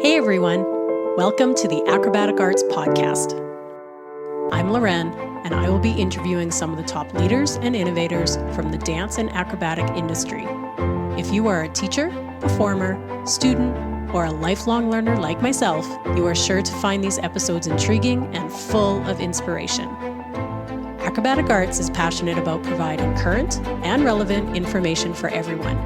Hey everyone, welcome to the Acrobatic Arts Podcast. I'm Loren, and I will be interviewing some of the top leaders and innovators from the dance and acrobatic industry. If you are a teacher, performer, student, or a lifelong learner like myself, you are sure to find these episodes intriguing and full of inspiration. Acrobatic Arts is passionate about providing current and relevant information for everyone.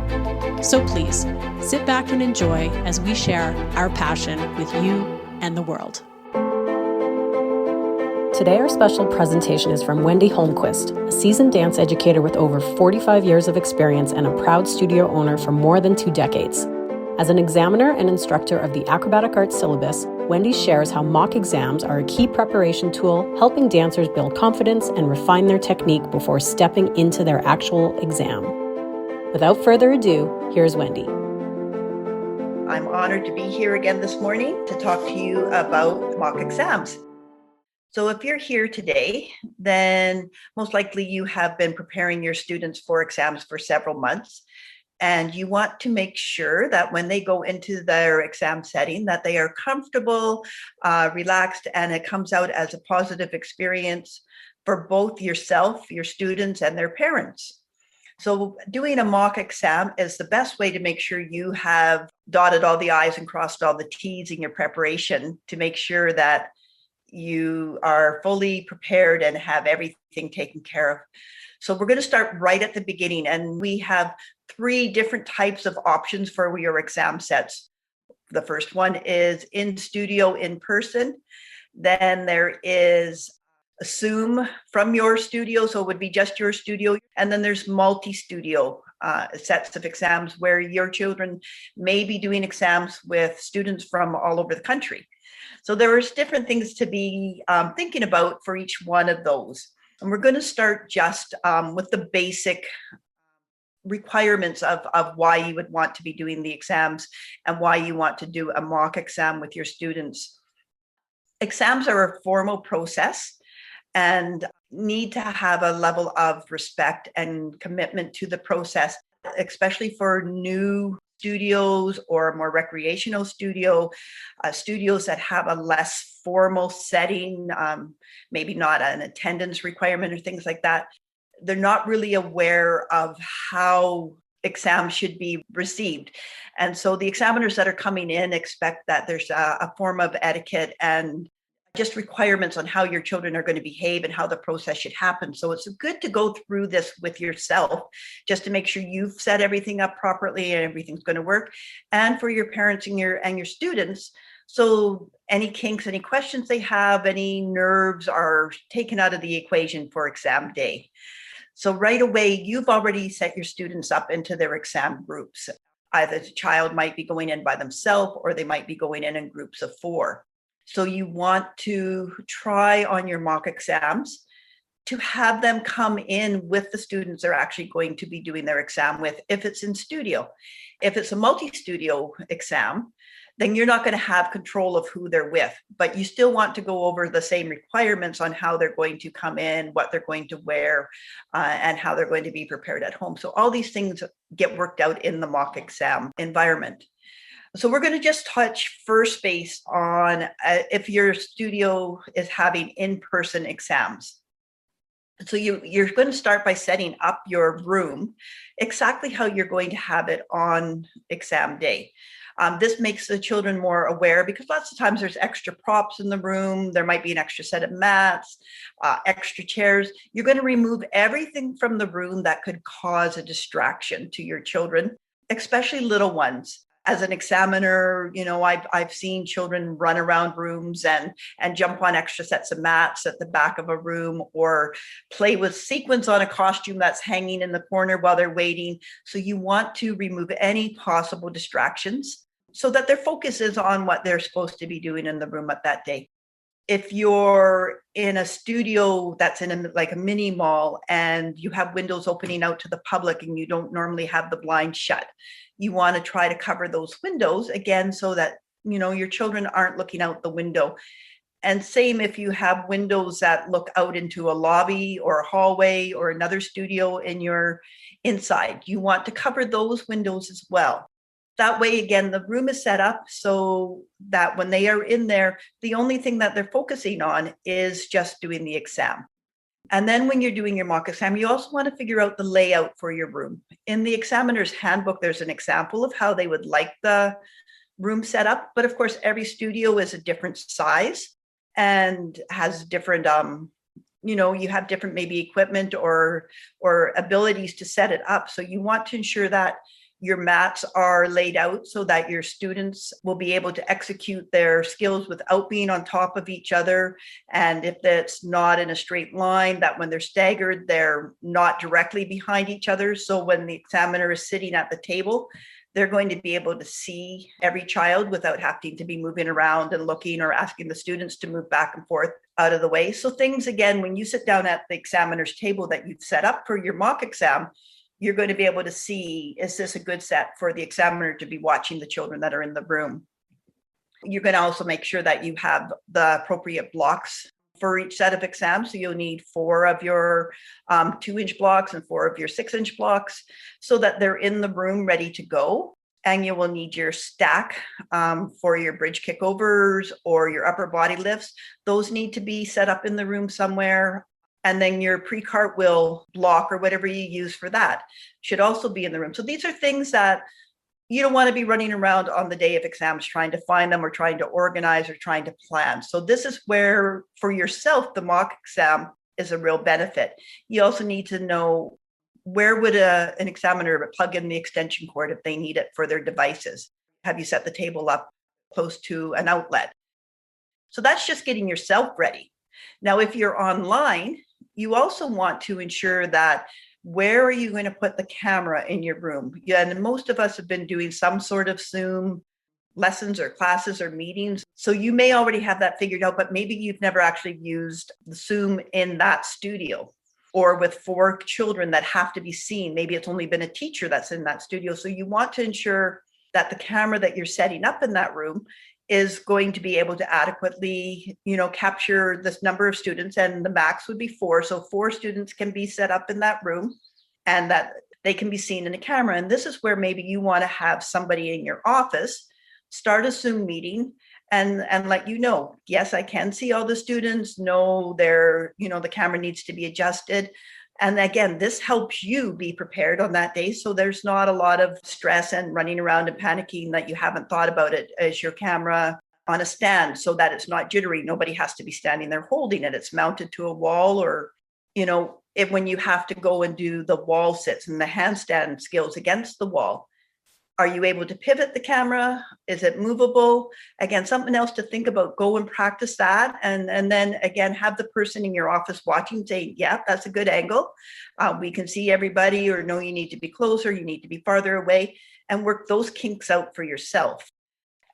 So please, sit back and enjoy as we share our passion with you and the world. Today, our special presentation is from Wendy Holmquist, a seasoned dance educator with over 45 years of experience and a proud studio owner for more than 2 decades. As an examiner and instructor of the Acrobatic Arts syllabus, Wendy shares how mock exams are a key preparation tool, helping dancers build confidence and refine their technique before stepping into their actual exam. Without further ado, here's Wendy. I'm honored to be here again this morning to talk to you about mock exams. So if you're here today, then most likely you have been preparing your students for exams for several months, and you want to make sure that when they go into their exam setting, that they are comfortable, relaxed, and it comes out as a positive experience for both yourself, your students, and their parents. So doing a mock exam is the best way to make sure you have dotted all the I's and crossed all the T's in your preparation to make sure that you are fully prepared and have everything taken care of. So we're going to start right at the beginning, and we have 3 different types of options for your exam sets. The first one is in studio, in person. Then there is Assume from your studio, so it would be just your studio. And then there's multi-studio sets of exams where your children may be doing exams with students from all over the country. So there's different things to be thinking about for each one of those. And we're going to start just with the basic requirements of why you would want to be doing the exams and why you want to do a mock exam with your students. Exams are a formal process and need to have a level of respect and commitment to the process, especially for new studios or more recreational studios that have a less formal setting, maybe not an attendance requirement or things like that. They're not really aware of how exams should be received. And so the examiners that are coming in expect that there's a form of etiquette and just requirements on how your children are going to behave and how the process should happen. So it's good to go through this with yourself just to make sure you've set everything up properly and everything's going to work, and for your parents and your students. So any kinks, any questions they have, any nerves are taken out of the equation for exam day. So right away, you've already set your students up into their exam groups. Either the child might be going in by themselves or they might be going in groups of 4. So you want to try on your mock exams to have them come in with the students they're actually going to be doing their exam with if it's in studio. If it's a multi-studio exam, then you're not going to have control of who they're with, but you still want to go over the same requirements on how they're going to come in, what they're going to wear, and how they're going to be prepared at home. So all these things get worked out in the mock exam environment. So we're going to just touch first base on if your studio is having in-person exams. So you're going to start by setting up your room exactly how you're going to have it on exam day. This makes the children more aware because lots of times there's extra props in the room. There might be an extra set of mats, extra chairs. You're going to remove everything from the room that could cause a distraction to your children, especially little ones. As an examiner, I've seen children run around rooms and jump on extra sets of mats at the back of a room or play with sequins on a costume that's hanging in the corner while they're waiting. So you want to remove any possible distractions so that their focus is on what they're supposed to be doing in the room at that day. If you're in a studio that's in a mini mall and you have windows opening out to the public and you don't normally have the blinds shut, you want to try to cover those windows again so that your children aren't looking out the window. And same if you have windows that look out into a lobby or a hallway or another studio in your inside, you want to cover those windows as well. That way, again, the room is set up so that when they are in there, the only thing that they're focusing on is just doing the exam. And then when you're doing your mock exam, you also want to figure out the layout for your room. In the examiner's handbook, there's an example of how they would like the room set up. But of course, every studio is a different size and has different, you have different maybe equipment or abilities to set it up. So you want to ensure that your mats are laid out so that your students will be able to execute their skills without being on top of each other. And if it's not in a straight line, that when they're staggered, they're not directly behind each other. So when the examiner is sitting at the table, they're going to be able to see every child without having to be moving around and looking or asking the students to move back and forth out of the way. So things, again, when you sit down at the examiner's table that you've set up for your mock exam, you're going to be able to see, is this a good set for the examiner to be watching the children that are in the room? You're going to also make sure that you have the appropriate blocks for each set of exams. So you'll need 4 of your 2-inch blocks and 4 of your 6-inch blocks so that they're in the room ready to go. And you will need your stack for your bridge kickovers or your upper body lifts. Those need to be set up in the room somewhere. And then your pre-cartwheel block or whatever you use for that should also be in the room. So these are things that you don't want to be running around on the day of exams trying to find them or trying to organize or trying to plan. So this is where, for yourself, the mock exam is a real benefit. You also need to know where would an examiner plug in the extension cord if they need it for their devices. Have you set the table up close to an outlet? So that's just getting yourself ready. Now, if you're online, you also want to ensure that where are you going to put the camera in your room? Yeah, and most of us have been doing some sort of Zoom lessons or classes or meetings. So you may already have that figured out, but maybe you've never actually used the Zoom in that studio or with 4 children that have to be seen. Maybe it's only been a teacher that's in that studio. So you want to ensure that the camera that you're setting up in that room is going to be able to adequately, capture this number of students, and the max would be 4. So 4 students can be set up in that room and that they can be seen in a camera. And this is where maybe you want to have somebody in your office start a Zoom meeting and let you know, yes, I can see all the students. No, the camera needs to be adjusted. And again, this helps you be prepared on that day. So there's not a lot of stress and running around and panicking that you haven't thought about it as your camera on a stand so that it's not jittery. Nobody has to be standing there holding it. It's mounted to a wall or, when you have to go and do the wall sits and the handstand skills against the wall. Are you able to pivot the camera? Is it movable? Again, something else to think about. Go and practice that. And then again, have the person in your office watching say, yeah, that's a good angle. We can see everybody, or no, you need to be closer. You need to be farther away, and work those kinks out for yourself.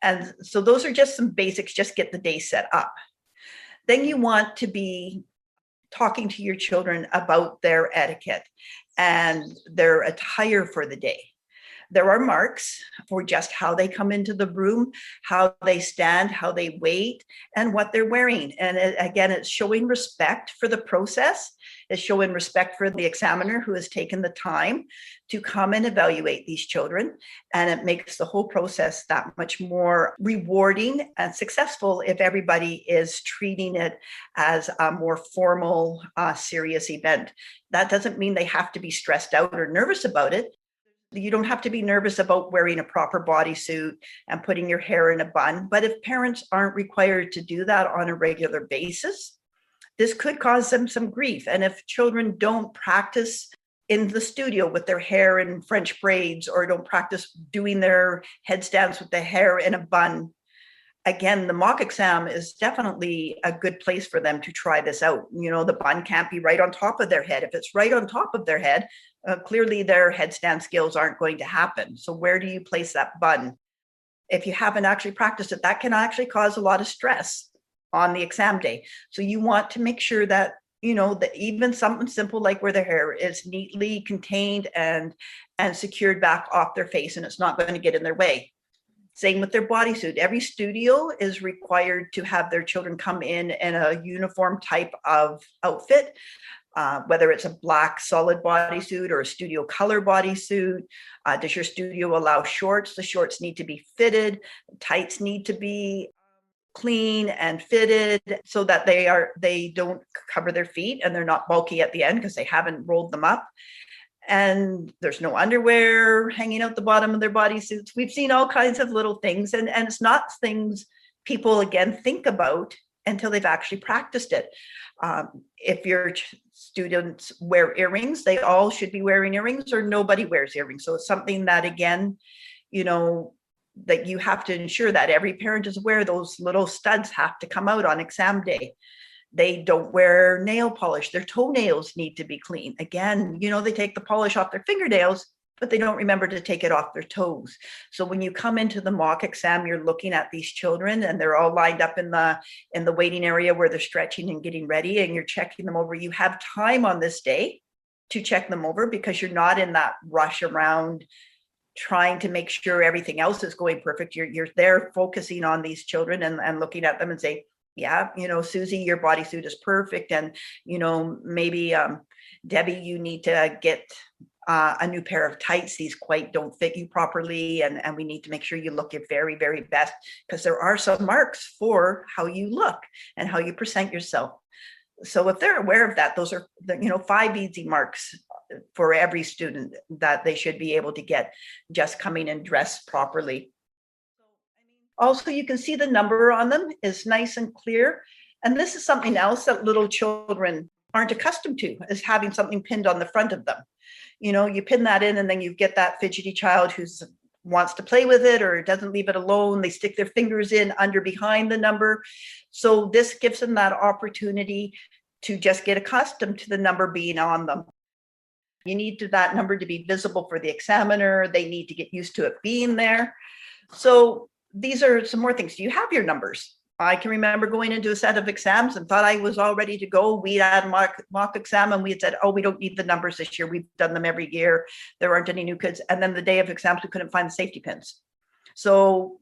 And so those are just some basics. Just get the day set up. Then you want to be talking to your children about their etiquette and their attire for the day. There are marks for just how they come into the room, how they stand, how they wait, and what they're wearing. And again, it's showing respect for the process. It's showing respect for the examiner who has taken the time to come and evaluate these children. And it makes the whole process that much more rewarding and successful if everybody is treating it as a more formal, serious event. That doesn't mean they have to be stressed out or nervous about it. You don't have to be nervous about wearing a proper bodysuit and putting your hair in a bun. But if parents aren't required to do that on a regular basis, this could cause them some grief. And if children don't practice in the studio with their hair in French braids, or don't practice doing their headstands with the hair in a bun, again, the mock exam is definitely a good place for them to try this out. The bun can't be right on top of their head. If it's right on top of their head, clearly their headstand skills aren't going to happen. So where do you place that bun? If you haven't actually practiced it, that can actually cause a lot of stress on the exam day. So you want to make sure that, that even something simple like where their hair is neatly contained and secured back off their face, and it's not going to get in their way. Same with their bodysuit. Every studio is required to have their children come in a uniform type of outfit. whether it's a black solid bodysuit or a studio color bodysuit. Does your studio allow shorts? The shorts need to be fitted. Tights need to be clean and fitted so that they don't cover their feet and they're not bulky at the end because they haven't rolled them up. And there's no underwear hanging out the bottom of their bodysuits. We've seen all kinds of little things, and it's not things people again think about until they've actually practiced it. If your students wear earrings, they all should be wearing earrings, or nobody wears earrings. So it's something that, again, that you have to ensure that every parent is aware. Those little studs have to come out on exam day. They don't wear nail polish. Their toenails need to be clean. Again, they take the polish off their fingernails, but they don't remember to take it off their toes. So when you come into the mock exam, you're looking at these children and they're all lined up in the waiting area where they're stretching and getting ready, and you're checking them over. You have time on this day to check them over because you're not in that rush around trying to make sure everything else is going perfect. You're there focusing on these children and looking at them and say, yeah, Susie, your bodysuit is perfect. And, maybe Debbie, you need to get a new pair of tights. These quite don't fit you properly. And we need to make sure you look your very, very best, because there are some marks for how you look and how you present yourself. So if they're aware of that, those are, 5 easy marks for every student that they should be able to get just coming and dressed properly. Also, you can see the number on them is nice and clear. And this is something else that little children aren't accustomed to, is having something pinned on the front of them. You pin that in and then you get that fidgety child who wants to play with it or doesn't leave it alone. They stick their fingers in under behind the number. So this gives them that opportunity to just get accustomed to the number being on them. You need that number to be visible for the examiner. They need to get used to it being there. So these are some more things. Do you have your numbers? I can remember going into a set of exams and thought I was all ready to go. We had a mock exam and we had said, oh, we don't need the numbers this year. We've done them every year. There aren't any new kids. And then the day of exams, we couldn't find the safety pins. So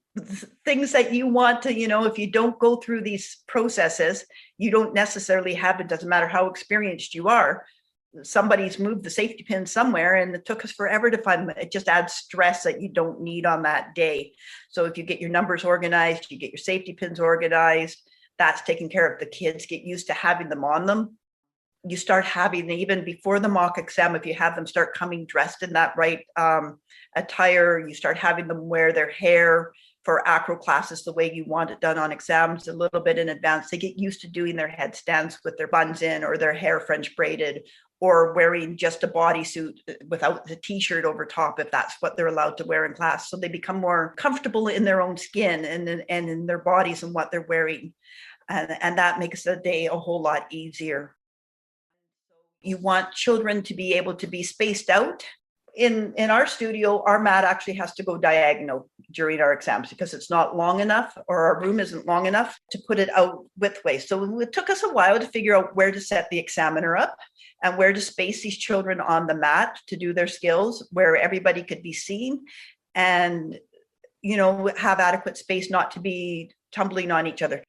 things that you want to, if you don't go through these processes, you don't necessarily have, it doesn't matter how experienced you are. Somebody's moved the safety pin somewhere and it took us forever to find them. It just adds stress that you don't need on that day. So if you get your numbers organized, you get your safety pins organized, that's taken care of. The kids get used to having them on them. You start having, even before the mock exam, if you have them start coming dressed in that right attire, you start having them wear their hair for acro classes the way you want it done on exams a little bit in advance. They get used to doing their headstands with their buns in or their hair French braided, or wearing just a bodysuit without the t-shirt over top, if that's what they're allowed to wear in class. So they become more comfortable in their own skin and in their bodies and what they're wearing. And that makes the day a whole lot easier. You want children to be able to be spaced out. In our studio, our mat actually has to go diagonal during our exams because it's not long enough, or our room isn't long enough to put it out widthways. So it took us a while to figure out where to set the examiner up and where to space these children on the mat to do their skills, where everybody could be seen and, have adequate space not to be tumbling on each other.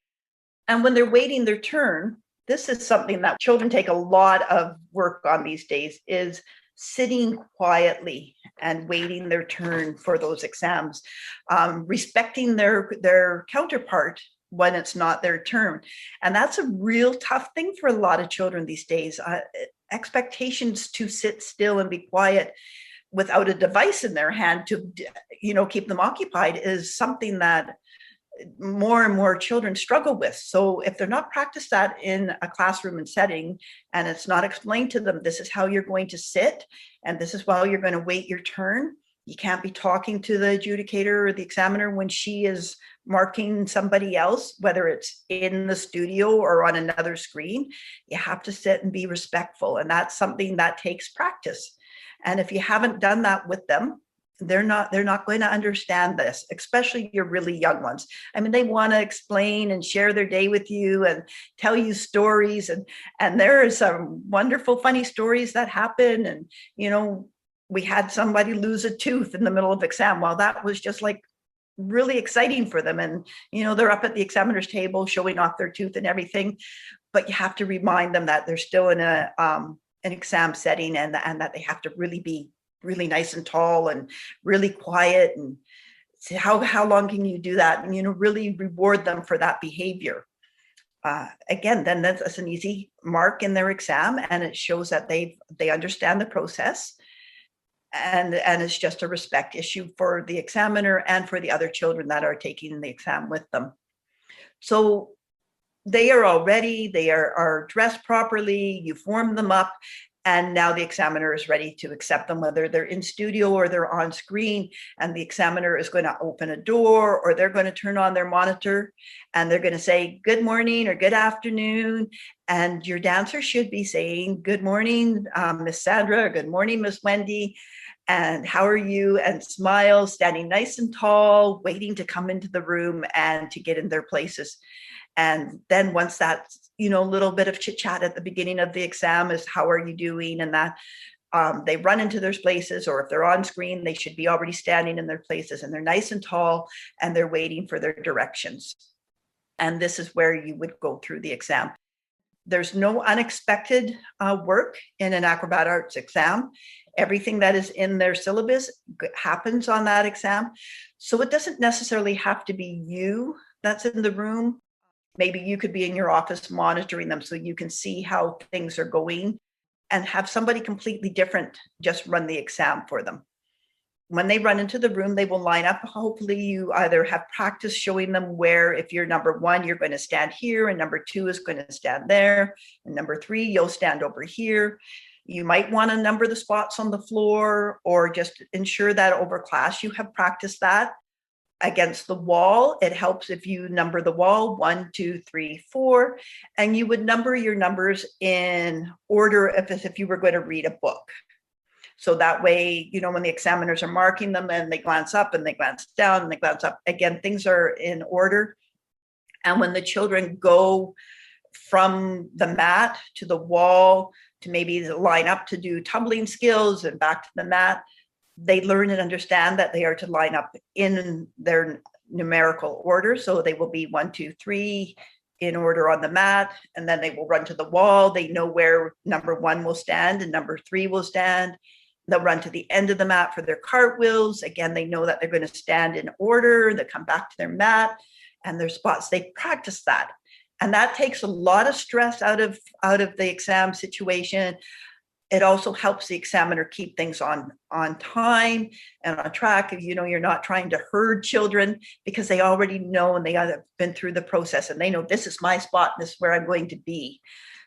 And when they're waiting their turn, this is something that children take a lot of work on these days, is sitting quietly and waiting their turn for those exams, respecting their counterpart when it's not their turn. And that's a real tough thing for a lot of children these days. Expectations to sit still and be quiet without a device in their hand to, keep them occupied is something that more and more children struggle with. So if they're not practiced that in a classroom and setting, and it's not explained to them, this is how you're going to sit, and this is how you're going to wait your turn. You can't be talking to the adjudicator or the examiner when she is marking somebody else, whether it's in the studio or on another screen. You have to sit and be respectful. And that's something that takes practice. And if you haven't done that with them, they're not going to understand this, especially your really young ones. I mean, they want to explain and share their day with you and tell you stories. And there are some wonderful, funny stories that happen. And, we had somebody lose a tooth in the middle of exam. Well, that was just like really exciting for them. And, they're up at the examiner's table showing off their tooth and everything, but you have to remind them that they're still in an exam setting, and that they have to really be really nice and tall and really quiet. And how long can you do that? And, really reward them for that behavior. Again, then that's an easy mark in their exam, and it shows that they understand the process. And it's just a respect issue for the examiner and for the other children that are taking the exam with them. So they are all ready, they are dressed properly, you've warmed them up, and now the examiner is ready to accept them, whether they're in studio or they're on screen. And the examiner is going to open a door, or they're going to turn on their monitor, and they're going to say, good morning or good afternoon. And your dancer should be saying, good morning, Miss Sandra, or good morning, Miss Wendy. And how are you? And smile, standing nice and tall, waiting to come into the room and to get in their places. And then once that, little bit of chit chat at the beginning of the exam is, how are you doing? And that they run into their places, or if they're on screen, they should be already standing in their places, and they're nice and tall, and they're waiting for their directions. And this is where you would go through the exam. There's no unexpected work in an acrobatic arts exam. Everything that is in their syllabus happens on that exam. So it doesn't necessarily have to be you that's in the room. Maybe you could be in your office monitoring them so you can see how things are going, and have somebody completely different just run the exam for them. When they run into the room, they will line up. Hopefully you either have practice showing them where, if you're number 1, you're going to stand here, and number 2 is going to stand there, and number 3, you'll stand over here. You might want to number the spots on the floor, or just ensure that over class you have practiced that. Against the wall, it helps if you number the wall 1, 2, 3, 4, and you would number your numbers in order if you were going to read a book. So that way, when the examiners are marking them, and they glance up and they glance down and they glance up, again, things are in order. And when the children go from the mat to the wall to maybe line up to do tumbling skills and back to the mat, they learn and understand that they are to line up in their numerical order. So they will be 1, 2, 3 in order on the mat, and then they will run to the wall. They know where number 1 will stand and number 3 will stand. They'll run to the end of the mat for their cartwheels. Again, they know that they're going to stand in order. They come back to their mat and their spots. They practice that. And that takes a lot of stress out of the exam situation. It also helps the examiner keep things on time and on track. You're not trying to herd children, because they already know, and they have been through the process, and they know this is my spot, and this is where I'm going to be.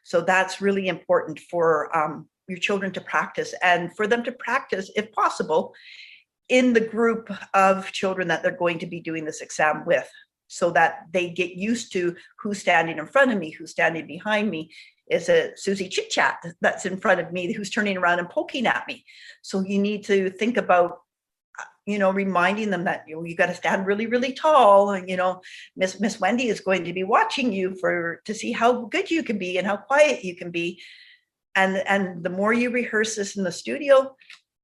So that's really important for your children to practice, and for them to practice, if possible, in the group of children that they're going to be doing this exam with, so that they get used to who's standing in front of me, who's standing behind me. Is it Susie Chit Chat that's in front of me who's turning around and poking at me? So you need to think about, reminding them that you got to stand really, really tall. And Miss Wendy is going to be watching you to see how good you can be and how quiet you can be. And the more you rehearse this in the studio,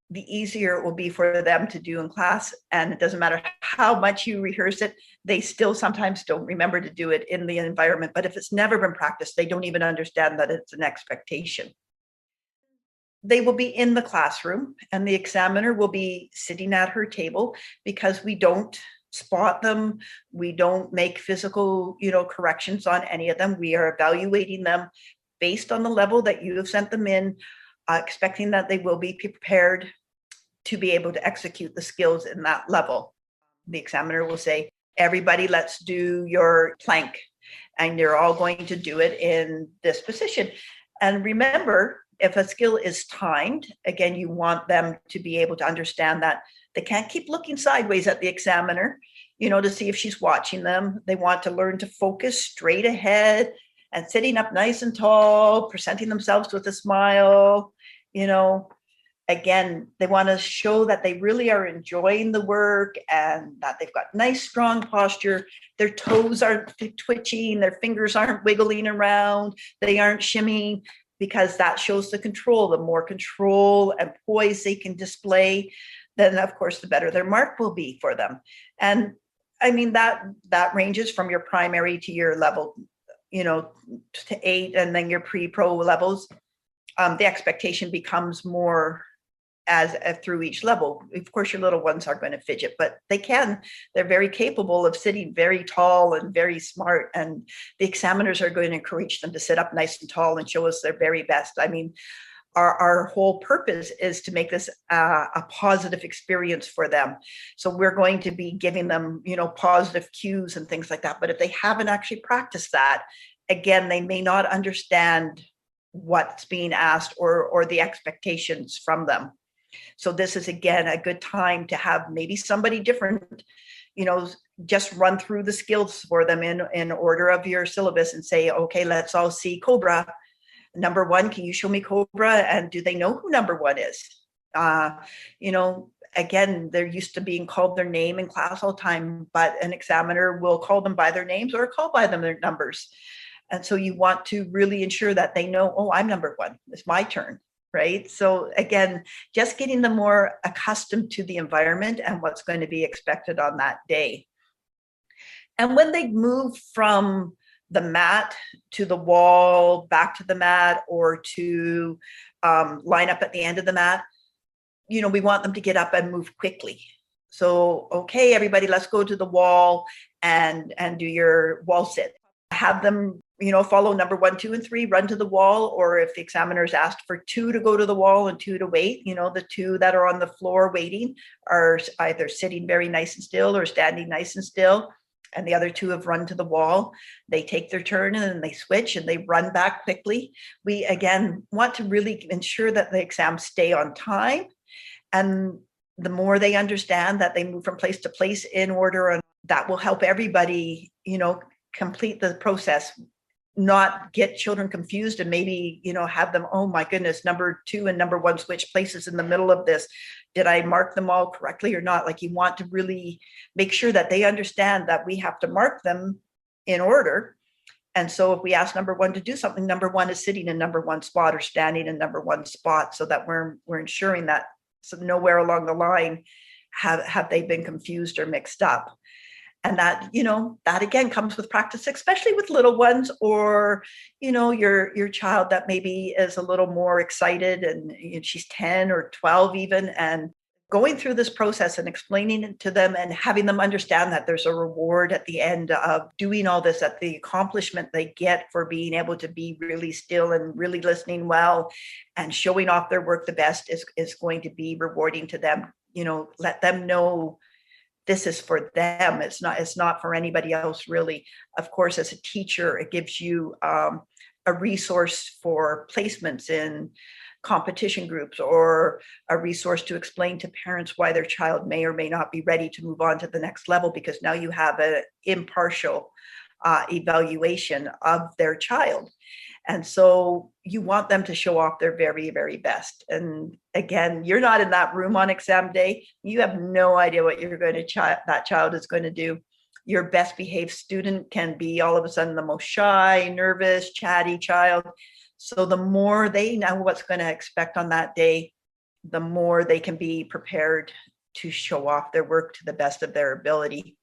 the easier it will be for them to do in class. And it doesn't matter how much you rehearse it, they still sometimes don't remember to do it in the environment. But if it's never been practiced, they don't even understand that it's an expectation. They will be in the classroom, and the examiner will be sitting at her table, because we don't spot them. We don't make physical, corrections on any of them. We are evaluating them based on the level that you have sent them in, expecting that they will be prepared to be able to execute the skills in that level. The examiner will say, everybody, let's do your plank. And you're all going to do it in this position. And remember, if a skill is timed, again, you want them to be able to understand that they can't keep looking sideways at the examiner, to see if she's watching them. They want to learn to focus straight ahead and sitting up nice and tall, presenting themselves with a smile. Again, they want to show that they really are enjoying the work, and that they've got nice, strong posture. Their toes aren't twitching, their fingers aren't wiggling around, they aren't shimmying, because that shows the control. The more control and poise they can display, then of course, the better their mark will be for them. And I mean, that ranges from your primary to your level, to 8, and then your pre-pro levels. The expectation becomes more as through each level. Of course, your little ones are going to fidget, but they're very capable of sitting very tall and very smart. And the examiners are going to encourage them to sit up nice and tall and show us their very best. I mean, our whole purpose is to make this a positive experience for them. So we're going to be giving them, positive cues and things like that. But if they haven't actually practiced that, again, they may not understand what's being asked or the expectations from them. So this is, again, a good time to have maybe somebody different, just run through the skills for them in order of your syllabus and say, okay, let's all see Cobra. Number 1, can you show me Cobra? And do they know who number 1 is? Again, they're used to being called their name in class all the time, but an examiner will call them by their names or call by them their numbers. And so you want to really ensure that they know, oh, I'm number 1. It's my turn, right? So again, just getting them more accustomed to the environment and what's going to be expected on that day. And when they move from the mat to the wall, back to the mat, or to line up at the end of the mat, we want them to get up and move quickly. So, okay, everybody, let's go to the wall and do your wall sit. Have them, follow number 1, 2, and 3, run to the wall. Or if the examiner's asked for 2 to go to the wall and 2 to wait, the 2 that are on the floor waiting are either sitting very nice and still or standing nice and still. And the other 2 have run to the wall. They take their turn and then they switch and they run back quickly. We, again, want to really ensure that the exams stay on time. And the more they understand that they move from place to place in order, and that will help everybody, complete the process, not get children confused and maybe, have them, oh my goodness, number 2 and number 1 switch places in the middle of this. Did I mark them all correctly or not? Like, you want to really make sure that they understand that we have to mark them in order. And so if we ask number 1 to do something, number 1 is sitting in number 1 spot or standing in number 1 spot, so that we're ensuring that nowhere along the line have they been confused or mixed up. And that, that again comes with practice, especially with little ones, or, your child that maybe is a little more excited and she's 10 or 12 even, and going through this process and explaining it to them and having them understand that there's a reward at the end of doing all this, that the accomplishment they get for being able to be really still and really listening well and showing off their work the best is going to be rewarding to them. Let them know this is for them. It's not for anybody else, really. Of course, as a teacher, it gives you a resource for placements in competition groups, or a resource to explain to parents why their child may or may not be ready to move on to the next level, because now you have an impartial evaluation of their child. And so you want them to show off their very, very best. And again, you're not in that room on exam day. You have no idea what that child is going to do. Your best behaved student can be all of a sudden the most shy, nervous, chatty child. So the more they know what's going to expect on that day, the more they can be prepared to show off their work to the best of their ability.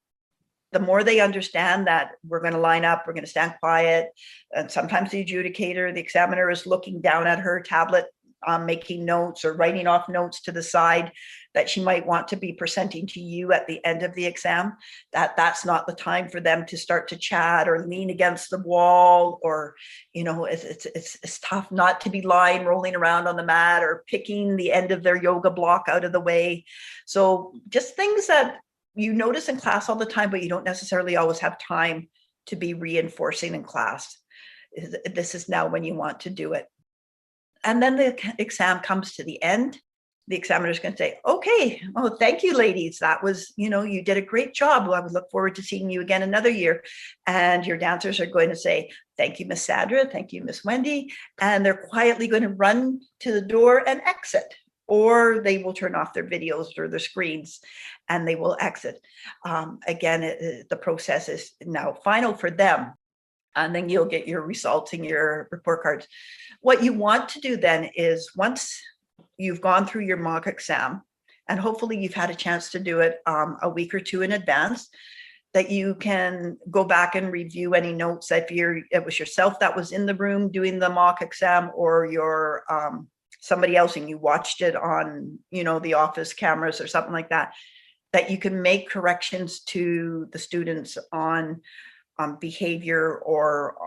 The more they understand that we're going to line up, we're going to stand quiet. And sometimes the adjudicator, the examiner, is looking down at her tablet, making notes or writing off notes to the side that she might want to be presenting to you at the end of the exam. That's not the time for them to start to chat or lean against the wall, or, it's tough not to be rolling around on the mat or picking the end of their yoga block out of the way. So just things that you notice in class all the time, but you don't necessarily always have time to be reinforcing in class. This is now when you want to do it. And then the exam comes to the end. The examiner is going to say, okay, oh, thank you, ladies. That was, you did a great job. Well, I would look forward to seeing you again another year. And your dancers are going to say, thank you, Miss Sandra. Thank you, Miss Wendy. And they're quietly going to run to the door and exit. Or they will turn off their videos or their screens and they will exit. Again, the process is now final for them. And then you'll get your results and your report cards. What you want to do then is, once you've gone through your mock exam, and hopefully you've had a chance to do it a week or 2 in advance, that you can go back and review any notes if it was yourself that was in the room doing the mock exam, or you're somebody else and you watched it on, the office cameras or something like that, that you can make corrections to the students on behavior, or,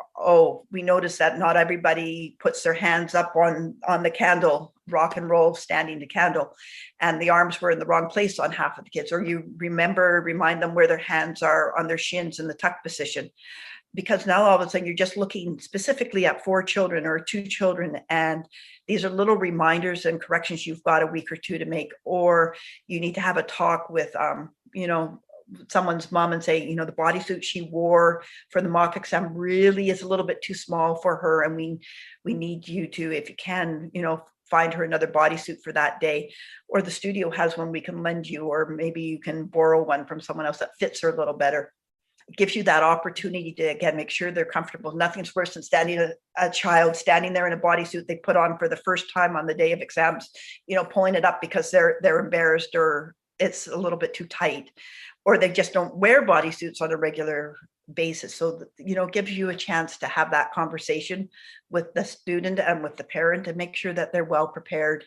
we noticed that not everybody puts their hands up on the candle, rock and roll, standing the candle, and the arms were in the wrong place on half of the kids, or you remind them where their hands are on their shins in the tuck position. Because now all of a sudden you're just looking specifically at 4 children or 2 children, and these are little reminders and corrections you've got a week or 2 to make, or you need to have a talk with, someone's mom and say, the bodysuit she wore for the mock exam really is a little bit too small for her, and we need you to, if you can, find her another bodysuit for that day, or the studio has one we can lend you, or maybe you can borrow one from someone else that fits her a little better. It gives you that opportunity to, again, make sure they're comfortable. Nothing's worse than a child standing there in a bodysuit they put on for the first time on the day of exams, pulling it up because they're embarrassed, or it's a little bit too tight, or they just don't wear bodysuits on a regular basis. So, it gives you a chance to have that conversation with the student and with the parent and make sure that they're well prepared.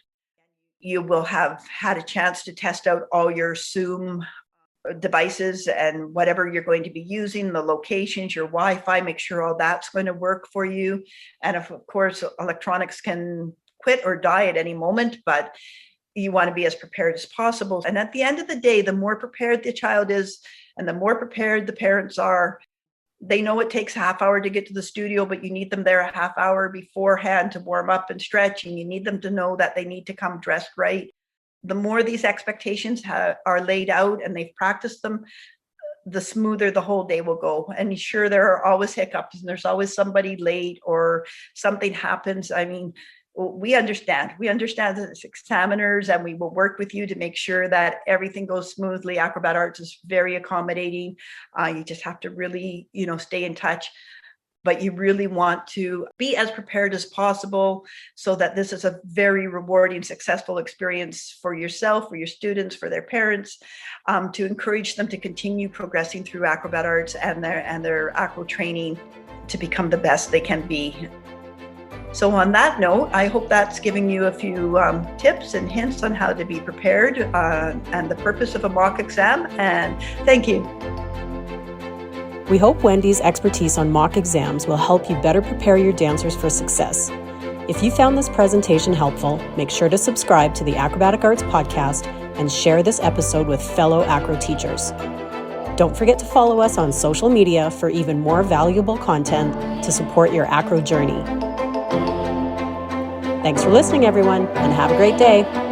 You will have had a chance to test out all your Zoom devices and whatever you're going to be using, the locations, your Wi-Fi, make sure all that's going to work for you. And of course, electronics can quit or die at any moment, but you want to be as prepared as possible. And at the end of the day, the more prepared the child is and the more prepared the parents are, they know it takes a half hour to get to the studio, but you need them there a half hour beforehand to warm up and stretch, and you need them to know that they need to come dressed right. The more these expectations are laid out and they've practiced them, the smoother the whole day will go. And sure, there are always hiccups and there's always somebody late or something happens. I mean, we understand as examiners, and we will work with you to make sure that everything goes smoothly. Acrobat Arts is very accommodating. You just have to really, stay in touch. But you really want to be as prepared as possible so that this is a very rewarding, successful experience for yourself, for your students, for their parents, to encourage them to continue progressing through Acrobat Arts and their acro training to become the best they can be. So on that note, I hope that's giving you a few tips and hints on how to be prepared and the purpose of a mock exam. And thank you. We hope Wendy's expertise on mock exams will help you better prepare your dancers for success. If you found this presentation helpful, make sure to subscribe to the Acrobatic Arts Podcast and share this episode with fellow acro teachers. Don't forget to follow us on social media for even more valuable content to support your acro journey. Thanks for listening, everyone, and have a great day.